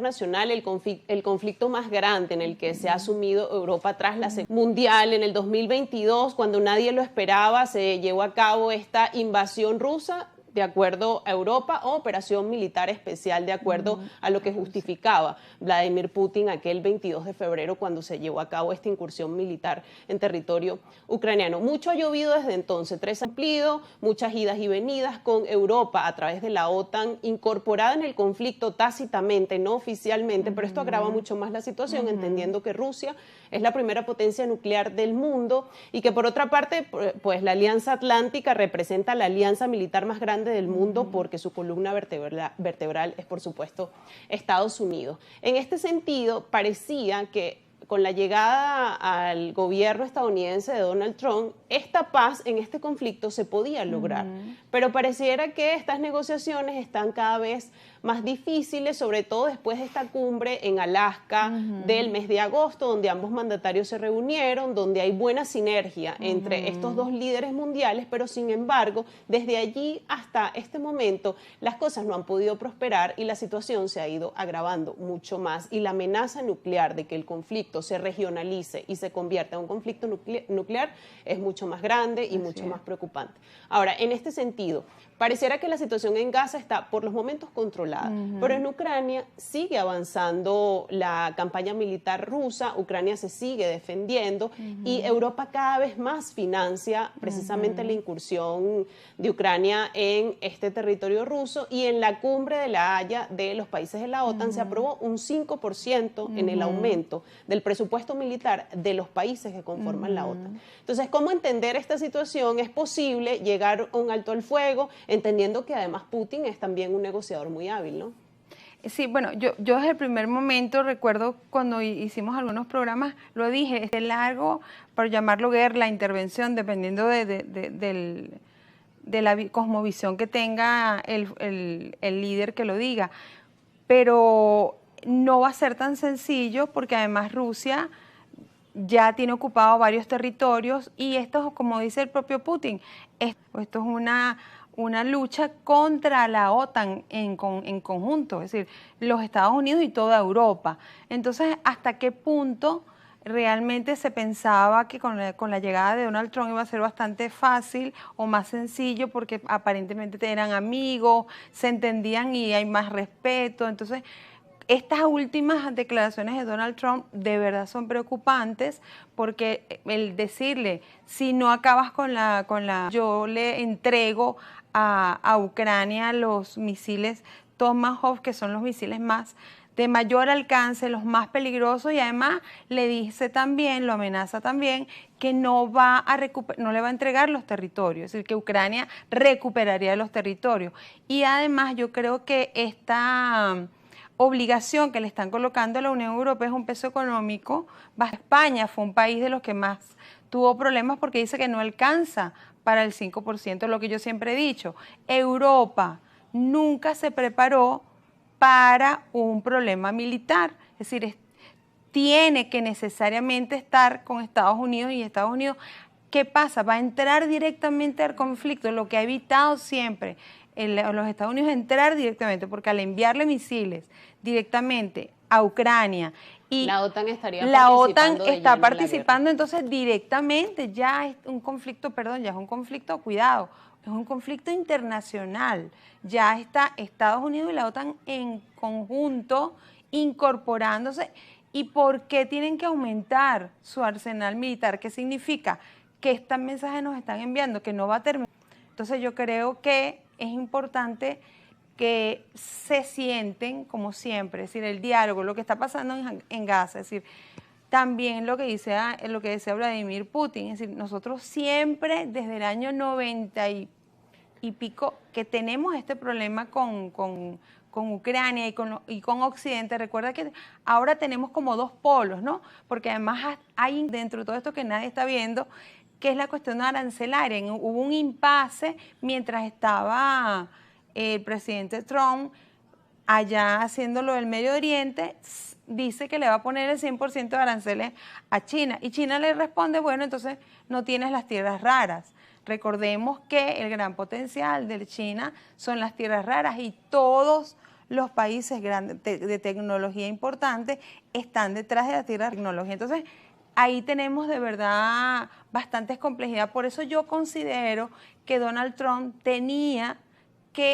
internacional, el conflicto más grande en el que se ha sumido Europa tras la Segunda Guerra Mundial. En el 2022, cuando nadie lo esperaba, se llevó a cabo esta invasión rusa de acuerdo a Europa, o operación militar especial de acuerdo a lo que justificaba Vladimir Putin aquel 22 de febrero cuando se llevó a cabo esta incursión militar en territorio ucraniano. Mucho ha llovido desde entonces, 3 años cumplido, muchas idas y venidas con Europa a través de la OTAN incorporada en el conflicto tácitamente, no oficialmente, pero esto agrava mucho más la situación, entendiendo que Rusia es la primera potencia nuclear del mundo y que por otra parte, pues la Alianza Atlántica representa la alianza militar más grande del mundo porque su columna vertebral es, por supuesto, Estados Unidos. En este sentido, parecía que con la llegada al gobierno estadounidense de Donald Trump, esta paz en este conflicto se podía lograr, pero pareciera que estas negociaciones están cada vez más difíciles, sobre todo después de esta cumbre en Alaska del mes de agosto, donde ambos mandatarios se reunieron, donde hay buena sinergia entre estos dos líderes mundiales, pero sin embargo, desde allí hasta este momento, las cosas no han podido prosperar y la situación se ha ido agravando mucho más, y la amenaza nuclear de que el conflicto se regionalice y se convierta en un conflicto nuclear es mucho más grande y mucho más preocupante. Ahora, en este sentido, pareciera que la situación en Gaza está por los momentos controlada, pero en Ucrania sigue avanzando la campaña militar rusa, Ucrania se sigue defendiendo y Europa cada vez más financia precisamente la incursión de Ucrania en este territorio ruso, y en la cumbre de La Haya de los países de la OTAN se aprobó un 5% en el aumento del presupuesto militar de los países que conforman la OTAN. Entonces, ¿cómo entender esta situación? Es posible llegar a un alto al fuego, entendiendo que además Putin es también un negociador muy hábil, ¿no? Sí, bueno, yo desde el primer momento recuerdo cuando hicimos algunos programas, lo dije, es largo, por llamarlo guerra, la intervención, dependiendo de la cosmovisión que tenga el líder que lo diga, pero no va a ser tan sencillo porque además Rusia ya tiene ocupado varios territorios y esto, como dice el propio Putin, esto es una lucha contra la OTAN en conjunto, es decir, los Estados Unidos y toda Europa. Entonces, ¿hasta qué punto realmente se pensaba que con la llegada de Donald Trump iba a ser bastante fácil o más sencillo porque aparentemente eran amigos, se entendían y hay más respeto? Entonces, estas últimas declaraciones de Donald Trump de verdad son preocupantes porque el decirle, si no acabas yo le entrego a Ucrania los misiles Tomahawk, que son los misiles de mayor alcance, los más peligrosos, y además le dice también, lo amenaza también, que no le va a entregar los territorios, es decir, que Ucrania recuperaría los territorios. Y además yo creo que esta obligación que le están colocando a la Unión Europea es un peso económico. España fue un país de los que más tuvo problemas porque dice que no alcanza para el 5%, lo que yo siempre he dicho. Europa nunca se preparó para un problema militar, es decir, tiene que necesariamente estar con Estados Unidos, y Estados Unidos, ¿qué pasa? Va a entrar directamente al conflicto, lo que ha evitado siempre los Estados Unidos entrar directamente, porque al enviarle misiles directamente a Ucrania y la OTAN está participando entonces directamente, ya es un conflicto, ya es un conflicto, cuidado, es un conflicto internacional, ya está Estados Unidos y la OTAN en conjunto incorporándose. ¿Y por qué tienen que aumentar su arsenal militar? ¿Qué significa? Que este mensaje nos están enviando, que no va a terminar. Entonces yo creo que es importante que se sienten, como siempre, es decir, el diálogo, lo que está pasando en Gaza, es decir, también lo que decía Vladimir Putin, es decir, nosotros siempre desde el año 90 y pico que tenemos este problema con Ucrania y con Occidente. Recuerda que ahora tenemos como dos polos, ¿no? Porque además hay dentro de todo esto que nadie está viendo, que es la cuestión arancelaria. Hubo un impasse mientras estaba el presidente Trump allá haciendo lo del Medio Oriente, dice que le va a poner el 100% de aranceles a China. Y China le responde, bueno, entonces no tienes las tierras raras. Recordemos que el gran potencial de China son las tierras raras y todos los países grandes de tecnología importante están detrás de la tierra de tecnología. Entonces, ahí tenemos de verdad bastantes complejidades. Por eso yo considero que Donald Trump tenía que